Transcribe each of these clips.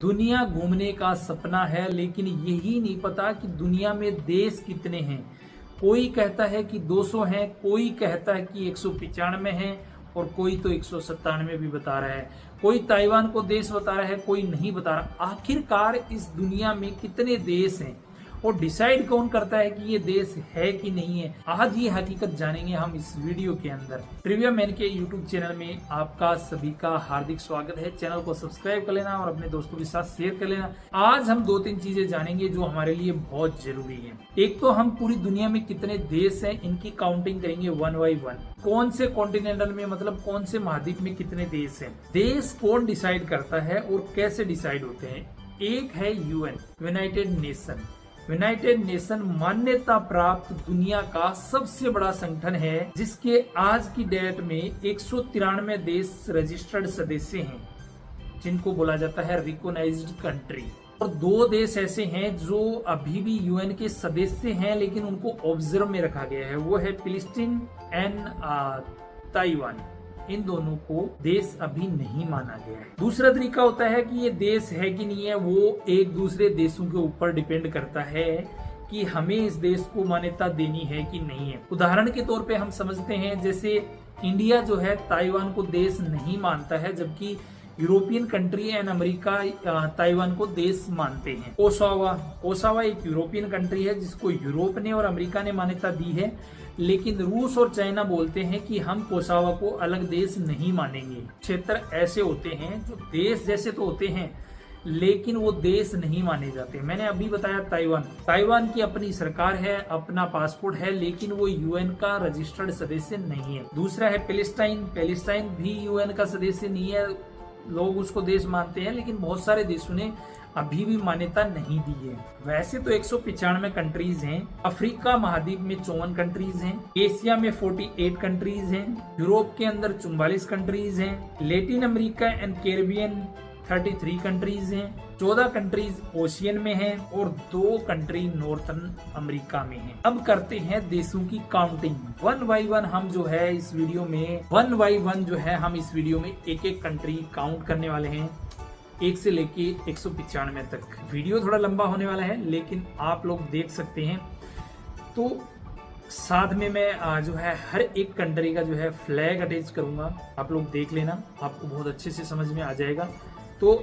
दुनिया घूमने का सपना है, लेकिन यही नहीं पता कि दुनिया में देश कितने हैं। कोई कहता है कि 200 हैं, कोई कहता है कि 195 हैं और कोई तो 197 भी बता रहा है। कोई ताइवान को देश बता रहा है, कोई नहीं बता रहा। आखिरकार इस दुनिया में कितने देश हैं और डिसाइड कौन करता है कि ये देश है कि नहीं है? आज ये हकीकत जानेंगे हम इस वीडियो के अंदर। ट्रिविया मैन के यूट्यूब चैनल में आपका सभी का हार्दिक स्वागत है। चैनल को सब्सक्राइब कर लेना और अपने दोस्तों के साथ शेयर कर लेना। आज हम 2-3 चीजें जानेंगे जो हमारे लिए बहुत जरूरी है। एक तो हम पूरी दुनिया में कितने देश हैं इनकी काउंटिंग करेंगे 1 by 1। कौन से कॉन्टिनेंटल में, मतलब कौन से महाद्वीप में कितने देश हैं, देश कौन डिसाइड करता है और कैसे डिसाइड होते हैं। एक है UN, United nation. United nation मान्यता प्राप्त दुनिया का सबसे बड़ा संगठन है, जिसके आज की डेट में 193 देश रजिस्टर्ड सदस्य हैं, जिनको बोला जाता है रिकॉग्नाइज्ड कंट्री। और 2 देश ऐसे हैं जो अभी भी यूएन के सदस्य हैं लेकिन उनको ऑब्जर्व में रखा गया है, वो है फिलिस्तीन एंड ताइवान। इन दोनों को देश अभी नहीं माना गया है। दूसरा तरीका होता है कि ये देश है कि नहीं है, वो एक दूसरे देशों के ऊपर डिपेंड करता है कि हमें इस देश को मान्यता देनी है कि नहीं है। उदाहरण के तौर पे हम समझते हैं, जैसे इंडिया जो है ताइवान को देश नहीं मानता है, जबकि European country and America Taiwan को देश मानते हैं। कोसावा एक यूरोपियन कंट्री है जिसको यूरोप ने और अमेरिका ने मान्यता दी है, लेकिन रूस और चाइना बोलते हैं कि हम कोसावा को अलग देश नहीं मानेंगे। क्षेत्र ऐसे होते हैं जो देश जैसे तो होते हैं लेकिन वो देश नहीं माने जाते। मैंने अभी बताया ताइवान की अपनी सरकार है, अपना पासपोर्ट है, लेकिन वो यूएन का रजिस्टर्ड सदस्य नहीं है। दूसरा है पैलेस्टाइन भी यूएन का सदस्य नहीं है। लोग उसको देश मानते हैं लेकिन बहुत सारे देशों ने अभी भी मान्यता नहीं दी है। वैसे तो 195 कंट्रीज हैं। अफ्रीका महाद्वीप में 54 कंट्रीज हैं। एशिया में 48 कंट्रीज हैं। यूरोप के अंदर 44 कंट्रीज हैं। Latin America and Caribbean 33 countries हैं। 14 कंट्रीज ओशियन में हैं और 2 कंट्री नॉर्थन अमेरिका में हैं। अब करते हैं देशों की काउंटिंग 1 by 1। हम जो है इस वीडियो में 1 by 1 जो है हम इस वीडियो में एक कंट्री काउंट करने वाले हैं, 1 से लेके 195 तक। वीडियो थोड़ा लंबा होने वाला है लेकिन आप लोग देख सकते हैं। तो साथ में मैं जो है हर एक कंट्री का जो है फ्लैग अटैच करूंगा, आप लोग देख लेना, आपको बहुत अच्छे से समझ में आ जाएगा। तो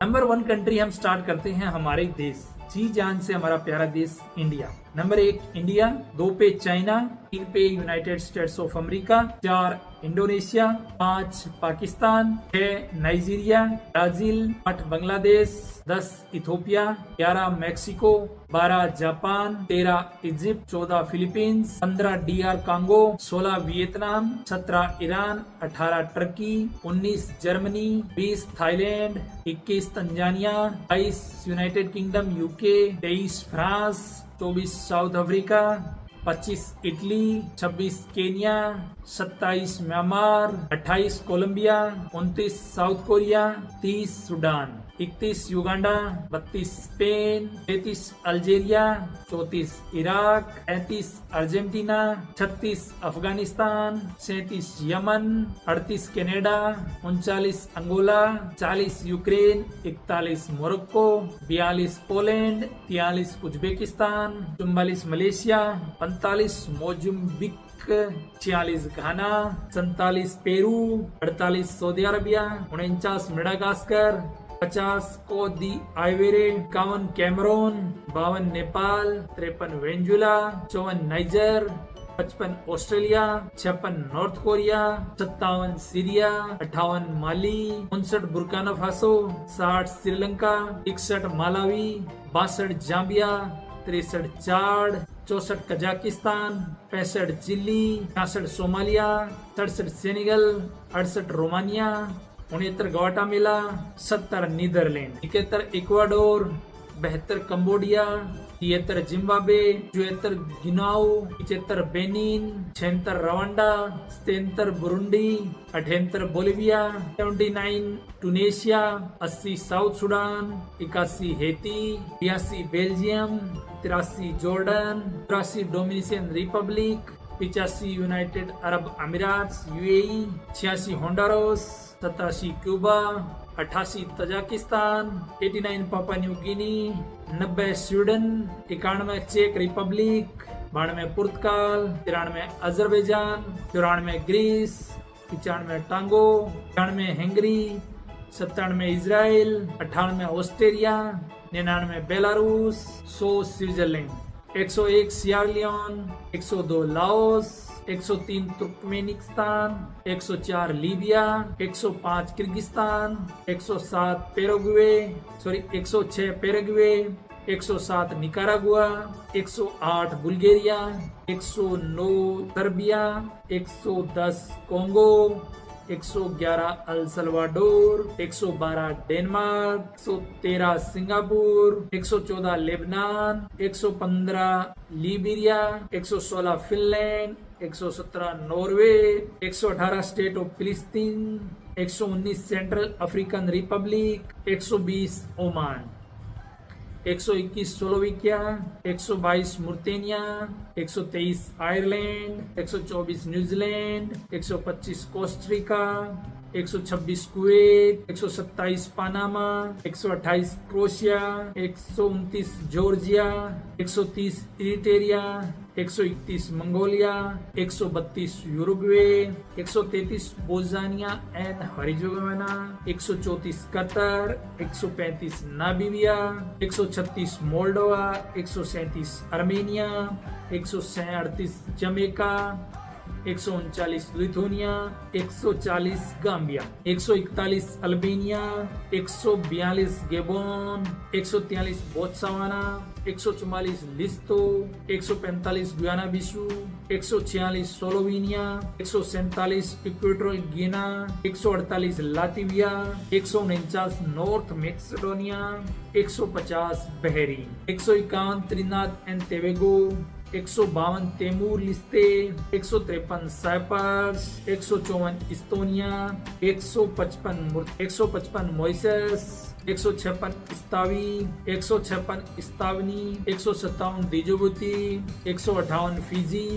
नंबर 1 कंट्री हम स्टार्ट करते हैं हमारे देश, जी जान से हमारा प्यारा देश इंडिया। नंबर 1 इंडिया, 2 पे चाइना, 3 पे United States of America, 4 Indonesia, 5 Pakistan, 6 Nigeria, Brazil, 8 Bangladesh, 10 Ethiopia, 11 Mexico, 12 Japan, 13 Egypt, 14 Philippines, 15 DR Congo, 16 Vietnam, 17 Iran, 18 Turkey, 19 Germany, 20 Thailand, 21 Tanzania, 22 United Kingdom UK, 23 France, 24 South Africa, 25 Italy, 26 Kenya, 27 Myanmar, 28 Colombia, 29 South Korea, 30 Sudan, 31 Uganda, 32 Spain, 33 Algeria, 34 Iraq, 35 Argentina, 36 Afghanistan, 37 Yemen, 38 Canada, 39 Angola, 40 Ukraine, 41 Morocco, 42 Poland, 43 Uzbekistan, 44 Malaysia, 45 Mozambique, 46 Ghana, 47 Peru, 48 Saudi Arabia, 49 Madagascar, 50 Cote d'Ivoire, 51 Cameroon, 52 Nepal, 53 Venezuela, 54 Niger, 55 Australia, 56 North Korea, 57 Syria, 58 Mali, 59 Burkina Faso, 60 Sri Lanka, 61 Malawi, 62 Zambia, 63 Chad, 64 Kazakhstan, 65 Chile, 66 Somalia, 67 Senegal, 68 Romania, 69 Guatemala, 70 Netherland, 71 Ecuador, 72 Cambodia, 73 Zimbabwe, 74 गिनाओ, 75 Benin, 76 Rwanda, 77 Burundi, 78 Bolivia, 79 Tunisia, 80 South Sudan, 81 Haiti, 82 Belgium, 83 Jordan, 83 Dominican Republic, 85 United Arab Emirates UAE, 86 Honduras, 87 Cuba, 88 Tajikistan, 89 Papua New Guinea, 90 Sweden, 91 चेक Republic, 92 Portugal, 93 Azerbaijan, 94 Greece, 95 टांगो, 98 Hungary, 97 Israel, 98 Australia, 99 Belarus, 100 Switzerland, 101 Sierra Leone, 102 Laos, 103 Turkmenistan, 104 Libya, 105 Kyrgyzstan, 106 Paraguay, 107 Nicaragua, 108 Bulgaria, 109 Serbia, 110 Congo, 111 El Salvador, 112 Denmark, 113 Singapore, 114 Lebanon, 115 Liberia, 116 Finland, 117 Norway, 118 State of Palestine, 119 central African Republic, 120 Oman, 121 Slovakia, 122 मुर्तेनिया, 123 Ireland, 124 New Zealand, 125 Costa Rica, 126 Kuwait, 127 Panama, 128 Croatia, 129 Georgia, 130 Eritrea, 131 Mongolia, 132 Uruguay, 133 Bosnia and Herzegovina, 134 Qatar, 135 Namibia, 136 Moldova, 137 Armenia, 138 Jamaica, 139 Lithuania, 140 Gambia, 141 Albania, 142 Gabon, 143 Botswana, 144 लिस्तो, 145 Guyana Bisu, 146 Slovenia, 147 equatorial गिना, 148 Latvia, 149 North Macedonia, 150 Bahrain, 151 Trinidad and Tobago, 152 Timor Leste, 153 Cyprus, 154 Estonia, 155 Mauritius, 156 Eswatini, 156 Eswatini, 157 Djibouti, 158 Fiji,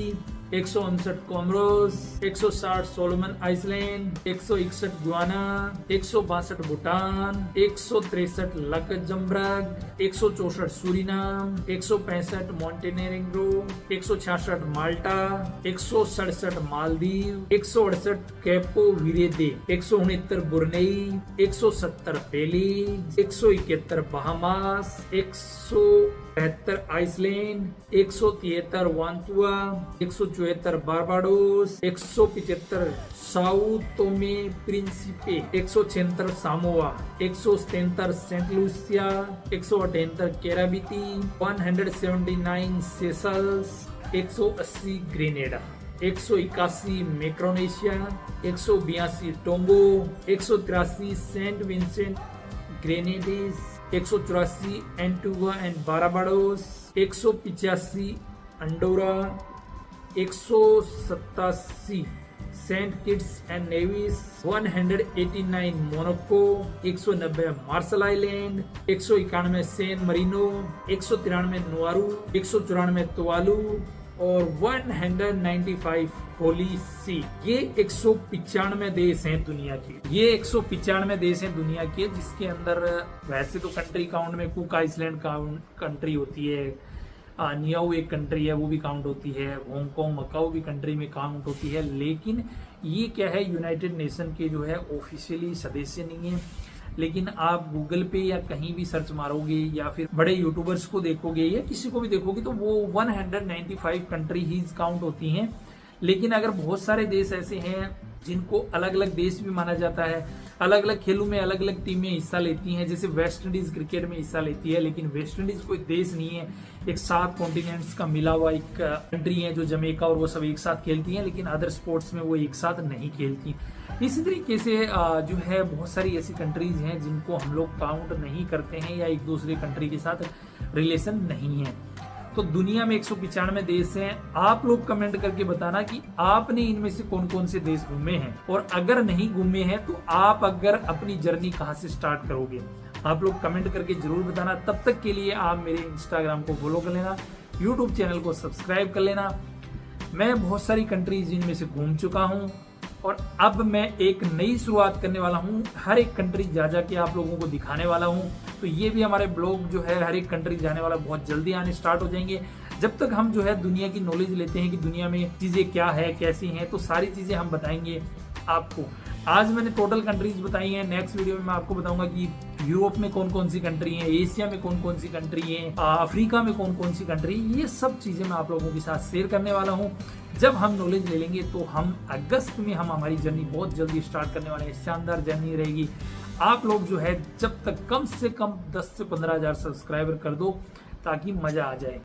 159 Comoros, 160 Solomon island, 161 Guyana, 162 Bhutan, 163 Luxembourg, 164 Suriname, 165 Montenegro, 166 Malta, 167 Maldives, 168 Cabo Verde, 169 Brunei, 170 Belize, 171 Bahamas, 173 Iceland, 173 Vanuatu, 174 Barbados, 175 Sao Tome Principe, 176 Samoa, 177 Saint Lucia, 178 Kiribati, 179 Seychelles, 180 Grenada, 181 मैक्रोनेशिया, 182 Tonga, 183 Saint Vincent Grenadines, 184 Antigua and Barbados, 185 Andorra, 187 Saint Kitts and Nevis, 189 Monaco, 190 Marshall island, 191 San Marino, 193 Nauru, 194 Tuvalu और 195 होली सी। ये 195 देश हैं दुनिया के। ये 195 देश हैं दुनिया के, जिसके अंदर वैसे तो कंट्री काउंट में कुक आइसलैंड कंट्री होती है, नियाऊ एक कंट्री है वो भी काउंट होती है, हांगकांग मकाऊ भी कंट्री में काउंट होती है, लेकिन ये क्या है, यूनाइटेड नेशन के जो है ऑफिशियली सदस्य नहीं है। लेकिन आप गूगल पे या कहीं भी सर्च मारोगे या फिर बड़े यूट्यूबर्स को देखोगे या किसी को भी देखोगे तो वो 195 कंट्री ही काउंट होती हैं। लेकिन अगर बहुत सारे देश ऐसे हैं जिनको अलग अलग देश भी माना जाता है, अलग अलग खेलों में अलग अलग टीमें हिस्सा लेती हैं, जैसे वेस्ट इंडीज क्रिकेट में हिस्सा लेती है, लेकिन वेस्ट इंडीज कोई देश नहीं है, एक 7 कॉन्टिनेंट्स का मिला हुआ एक कंट्री है जो जमैका और वो सब एक साथ खेलती हैं, लेकिन अदर स्पोर्ट्स में वो एक साथ नहीं खेलती। इसी तरीके से जो है बहुत सारी ऐसी कंट्रीज हैं जिनको हम लोग काउंट नहीं करते हैं या एक दूसरे कंट्री के साथ रिलेशन नहीं है। तो दुनिया में 195 देश हैं। आप लोग कमेंट करके बताना कि आपने इनमें से कौन कौन से देश घूमे हैं, और अगर नहीं घूमे हैं तो आप अगर अपनी जर्नी कहां से स्टार्ट करोगे, आप लोग कमेंट करके जरूर बताना। तब तक के लिए आप मेरे इंस्टाग्राम को फॉलो कर लेना, यूट्यूब चैनल को सब्सक्राइब कर लेना। मैं बहुत सारी कंट्रीज इनमें से घूम चुका हूँ और अब मैं एक नई शुरुआत करने वाला हूँ, हर एक कंट्री जा के आप लोगों को दिखाने वाला हूँ। तो ये भी हमारे ब्लॉग जो है हर एक कंट्री जाने वाला बहुत जल्दी आने स्टार्ट हो जाएंगे। जब तक हम जो है दुनिया की नॉलेज लेते हैं कि दुनिया में चीजें क्या है कैसी हैं, तो सारी चीजें हम बताएंगे आपको। आज मैंने टोटल कंट्रीज बताई हैं, नेक्स्ट वीडियो में मैं आपको बताऊंगा कि यूरोप में कौन कौन सी कंट्री है, एशिया में कौन कौन सी कंट्री है, अफ्रीका में कौन कौन सी कंट्री, ये सब चीजें मैं आप लोगों के साथ शेयर करने वाला हूँ। जब हम नॉलेज ले लेंगे तो हम अगस्त में हम हमारी जर्नी बहुत जल्दी स्टार्ट करने वाले हैं। शानदार जर्नी रहेगी। आप लोग जो है जब तक कम से कम 10 से 15 हज़ार सब्सक्राइबर कर दो ताकि मजा आ जाए।